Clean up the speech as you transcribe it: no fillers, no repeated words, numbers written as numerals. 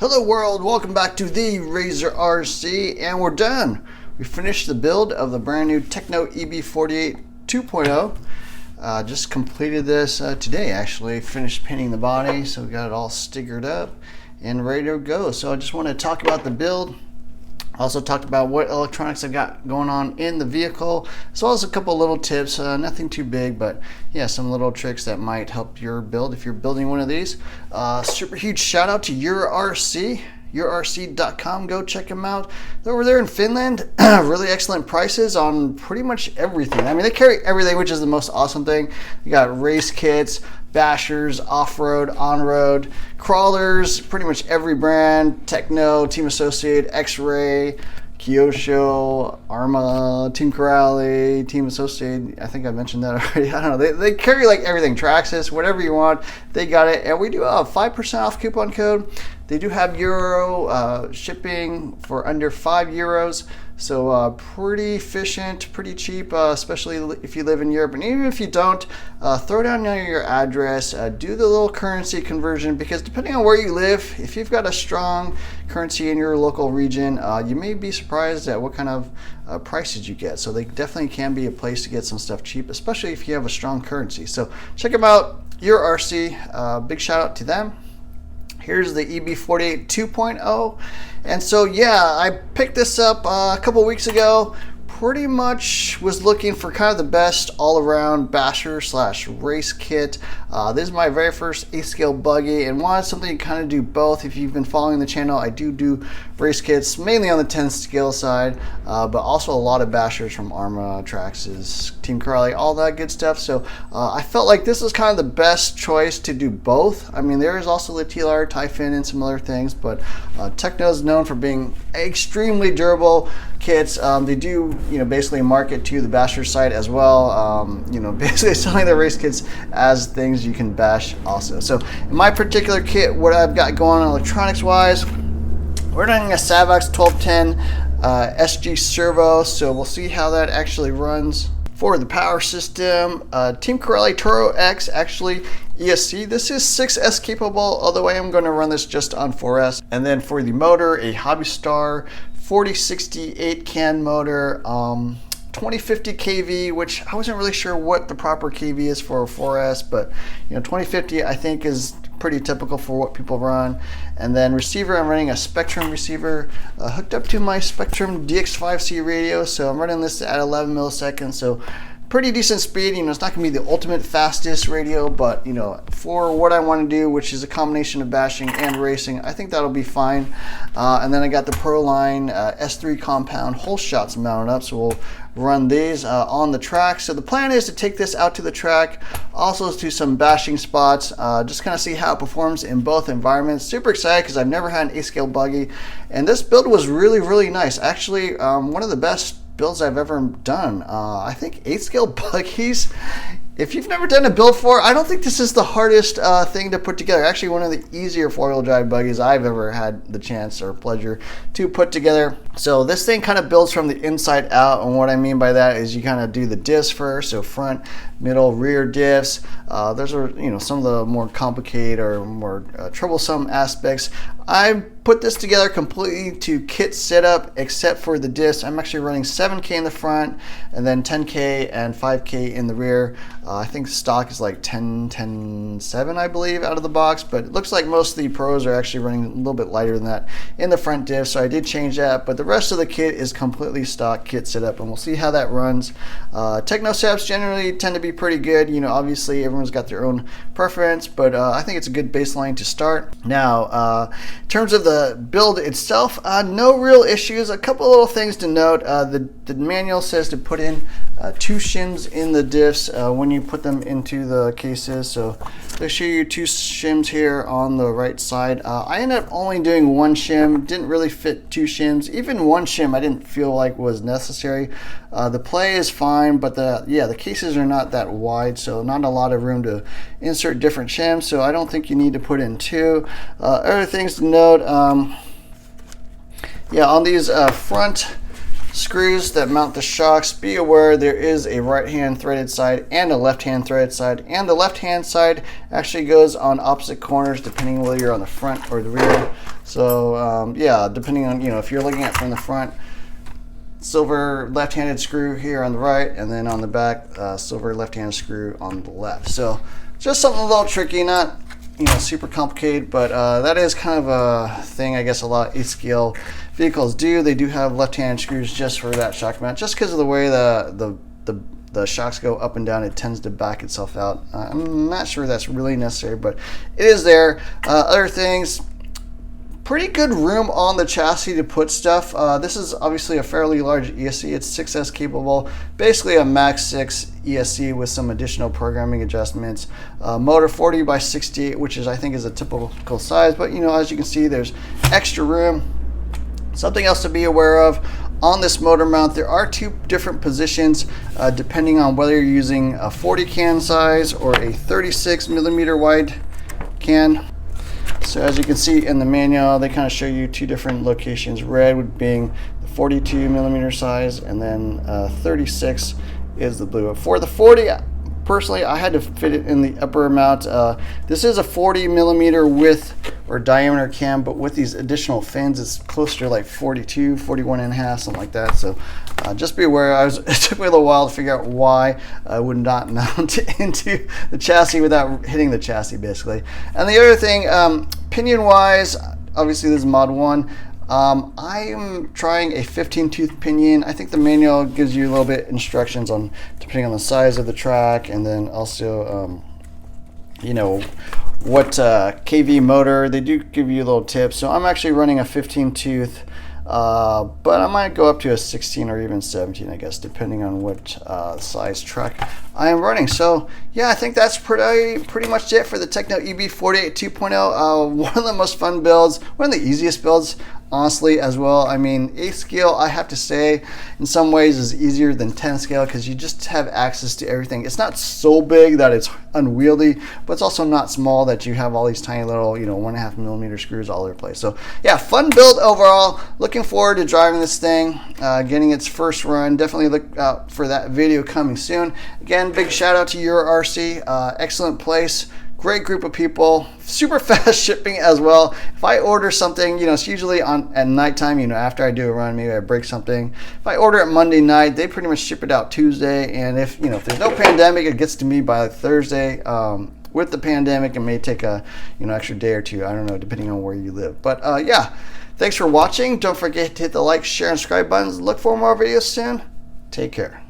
Hello world, welcome back to the Razor RC, and we're done. We finished the build of the brand new Tekno EB48 2.0. Just completed this today actually, finished painting the body, so we got it all stickered up and ready to go. So I just want to talk about the build. Also talked about what electronics I've got going on in the vehicle, as well as a couple little tips, nothing too big, but yeah, some little tricks that might help your build if you're building one of these. Super huge shout out to yourrc.com. Go check them out. They're over there in Finland. Really excellent prices on pretty much everything. I mean, they carry everything, which is the most awesome thing. You got race kits, bashers, off-road, on-road, crawlers, pretty much every brand, Tekno, Team Associated, X-Ray, Kyosho, Arma, Team Corrale, Team Associated. I think I mentioned that already. I don't know. They carry like everything. Traxxas, whatever you want, they got it. And we do have a 5% off coupon code. They do have Euro shipping for under €5. So pretty efficient, pretty cheap, especially if you live in Europe. And even if you don't, throw down your address, do the little currency conversion, because depending on where you live, if you've got a strong currency in your local region, you may be surprised at what kind of prices you get. So they definitely can be a place to get some stuff cheap, especially if you have a strong currency. So check them out, Your RC. Big shout out to them. Here's the EB48 2.0. And so yeah, I picked this up a couple weeks ago. Pretty much was looking for kind of the best all-around basher slash race kit. This is my very first 8-scale buggy and wanted something to kind of do both. If you've been following the channel, I do race kits, mainly on the 10-scale side, but also a lot of bashers from Arma, Traxxas, Team Corrale, all that good stuff. So I felt like this was kind of the best choice to do both. I mean, there is also the TLR, Typhon, and some other things, but Tekno is known for being extremely durable kits. They do, basically market to the basher side as well. Basically selling the race kits as things you can bash also. So in my particular kit, what I've got going on electronics wise, we're running a Savox 1210 SG servo. So we'll see how that actually runs. For the power system, Team Corrale Toro X, actually ESC. This is 6S capable, although I am going to run this just on 4S. And then for the motor, a Hobby Star 4068 can motor, 2050 kV, which I wasn't really sure what the proper kV is for a 4S, but 2050 I think is pretty typical for what people run. And then receiver, I'm running a Spectrum receiver hooked up to my Spectrum DX5C radio, so I'm running this at 11 milliseconds, so pretty decent speed. It's not going to be the ultimate fastest radio, but for what I want to do, which is a combination of bashing and racing, I think that'll be fine. And then I got the Proline S3 compound hole shots mounted up, so we'll run these on the track. So the plan is to take this out to the track, also to some bashing spots, just kind of see how it performs in both environments. Super excited because I've never had an 8-scale buggy, and this build was really nice. Actually, one of the best builds I've ever done. I think 8-scale buggies, if you've never done a build for, I don't think this is the hardest thing to put together. Actually, one of the easier 4-wheel drive buggies I've ever had the chance or pleasure to put together. So this thing kind of builds from the inside out, and what I mean by that is you kind of do the diffs first, so front, middle, rear diffs. Those are some of the more complicated or more troublesome aspects. I put this together completely to kit setup except for the diffs. I'm actually running 7K in the front and then 10K and 5K in the rear. I think stock is like 10.7 I believe out of the box, but it looks like most of the pros are actually running a little bit lighter than that in the front diff, so I did change that, but the rest of the kit is completely stock kit setup, and we'll see how that runs. Tekno setups generally tend to be pretty good. Obviously everyone's got their own preference, but I think it's a good baseline to start. Now, in terms of the build itself, no real issues. A couple little things to note. The manual says to put in 2 shims in the diffs when you put them into the cases. So they show you 2 shims here on the right side. I ended up only doing 1 shim. Didn't really fit 2 shims. Even 1 shim I didn't feel like was necessary. The play is fine, but the cases are not that wide, so not a lot of room to insert different shims, so I don't think you need to put in 2. Other things to note, on these front screws that mount the shocks. Be aware there is a right hand threaded side and a left hand threaded side, and the left hand side actually goes on opposite corners depending whether you're on the front or the rear. So yeah, depending on, if you're looking at it from the front, silver left-handed screw here on the right, and then on the back, silver left-handed screw on the left. So just something a little tricky, not super complicated, but that is kind of a thing I guess a lot of 8-scale vehicles do. They do have left-handed screws just for that shock mount, just because of the way the shocks go up and down. It tends to back itself out. I'm not sure that's really necessary, but it is there. Other things, pretty good room on the chassis to put stuff. This is obviously a fairly large ESC. It's 6S capable, basically a Max 6 ESC with some additional programming adjustments. Motor 40 by 68, which I think is a typical size, but as you can see, there's extra room. Something else to be aware of on this motor mount, there are 2 different positions depending on whether you're using a 40 can size or a 36 millimeter wide can. So as you can see in the manual, they kind of show you 2 different locations. Red being the 42 millimeter size, and then 36 is the blue. For the 40, personally, I had to fit it in the upper mount. This is a 40 millimeter width or diameter cam, but with these additional fins, it's closer to like 42, 41 and a half, something like that. So just be aware. It took me a little while to figure out why I would not mount into the chassis without hitting the chassis, basically. And the other thing, pinion-wise, obviously this is Mod 1. I am trying a 15-tooth pinion. I think the manual gives you a little bit instructions on depending on the size of the track, and then also what KV motor. They do give you little tips. So I'm actually running a 15-tooth, but I might go up to a 16 or even 17, I guess, depending on what size track I am running. So yeah, I think that's pretty much it for the Tekno EB48 2.0. One of the most fun builds, one of the easiest builds, honestly, as well. I mean, 8 scale, I have to say, in some ways is easier than 10 scale because you just have access to everything. It's not so big that it's unwieldy, but it's also not small that you have all these tiny little, 1.5 millimeter screws all over the place. So yeah, fun build overall. Looking forward to driving this thing, getting its first run. Definitely look out for that video coming soon. Again, big shout out to Your RC. Excellent place. Great group of people, super fast shipping as well. If I order something, it's usually at nighttime, after I do a run, maybe I break something. If I order it Monday night, they pretty much ship it out Tuesday. And if there's no pandemic, it gets to me by Thursday. With the pandemic, it may take a extra day or 2. I don't know, depending on where you live. But yeah, thanks for watching. Don't forget to hit the like, share, and subscribe buttons. Look for more videos soon. Take care.